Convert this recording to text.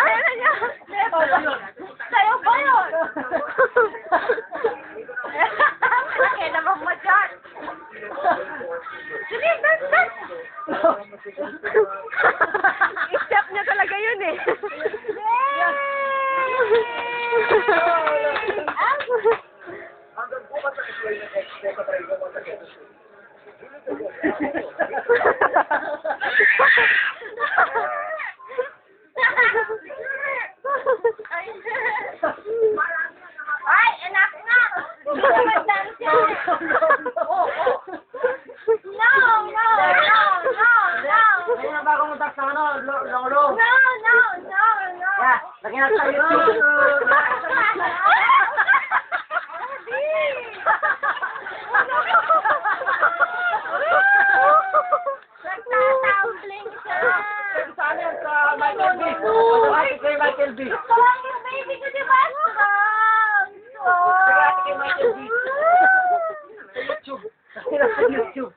Ano niya? Sa'yo ba yun? Kaya naman mo dyan. Sige, dance. I-step niya talaga yun eh. Hanggang bukas ang explain ng expert sa tayo mo sa kaya. Ay, anak na! Mag-dance yan! No! Ayun ang bagong utak sa ano, lolo. No! Yeah, lagyan natin sa YouTube. Nagtatumbling siya! Saan yan sa Michael B? Sa kay Michael B. Strong yung baby ko, di ba? Strong! Sa kay Michael B. Sa YouTube. Sa YouTube.